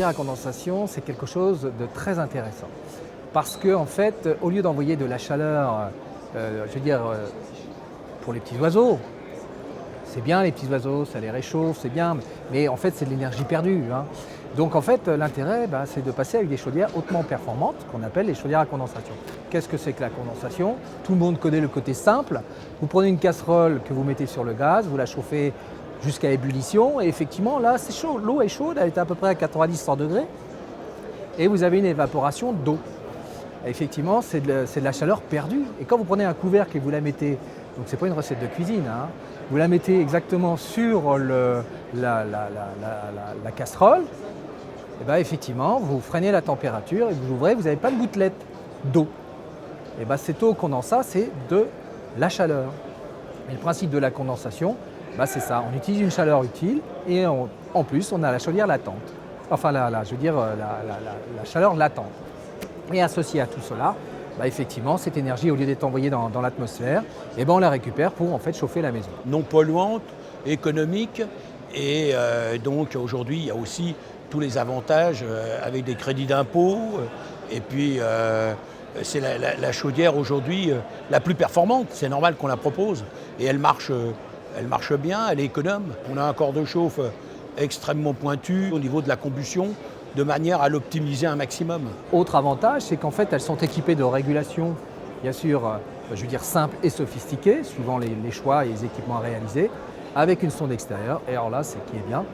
chaudière à condensation, c'est quelque chose de très intéressant. Parce que, en fait, au lieu d'envoyer de la chaleur, pour les petits oiseaux, c'est bien les petits oiseaux, ça les réchauffe, c'est bien, mais en fait, c'est de l'énergie perdue, hein. Donc, en fait, l'intérêt, c'est de passer avec des chaudières hautement performantes, qu'on appelle les chaudières à condensation. Qu'est-ce que c'est que la condensation? Tout le monde connaît le côté simple. Vous prenez une casserole que vous mettez sur le gaz, vous la chauffez jusqu'à ébullition, et effectivement, là, c'est chaud. L'eau est chaude, elle est à peu près à 90-100 degrés, et vous avez une évaporation d'eau. Effectivement, c'est de la chaleur perdue. Et quand vous prenez un couvercle et vous la mettez, donc c'est pas une recette de cuisine, hein, vous la mettez exactement sur la casserole, et bien effectivement, vous freinez la température et vous ouvrez, vous n'avez pas de gouttelette d'eau. Et bien cette eau condensée, c'est de la chaleur. Et le principe de la condensation, c'est ça. On utilise une chaleur utile et en plus, on a la chaudière latente. Enfin, la chaleur latente. Et associé à tout cela, effectivement, cette énergie, au lieu d'être envoyée dans l'atmosphère, on la récupère pour en fait chauffer la maison. Non polluante, économique, et donc aujourd'hui, il y a aussi tous les avantages avec des crédits d'impôt. Et puis, c'est la chaudière aujourd'hui la plus performante. C'est normal qu'on la propose. Et elle marche bien, elle est économe. On a un corps de chauffe extrêmement pointu au niveau de la combustion, de manière à l'optimiser un maximum. Autre avantage, c'est qu'en fait, elles sont équipées de régulations, bien sûr, simples et sophistiquées, suivant les choix et les équipements à réaliser, avec une sonde extérieure. Et alors là, ce qui est bien,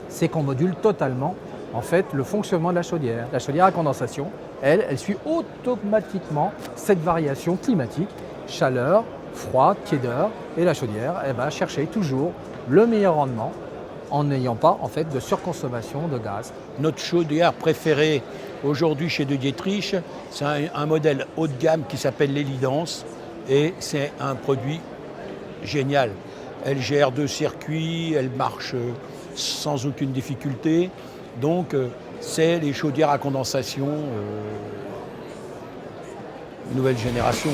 c'est qu'on module totalement en fait, le fonctionnement de la chaudière. La chaudière à condensation, elle suit automatiquement cette variation climatique, chaleur, froid, tiédeur, et la chaudière, elle va chercher toujours le meilleur rendement en n'ayant pas en fait de surconsommation de gaz. Notre chaudière préférée aujourd'hui chez De Dietrich, c'est un modèle haut de gamme qui s'appelle l'Elidance et c'est un produit génial. Elle gère 2 circuits, elle marche sans aucune difficulté. Donc c'est les chaudières à condensation nouvelle génération.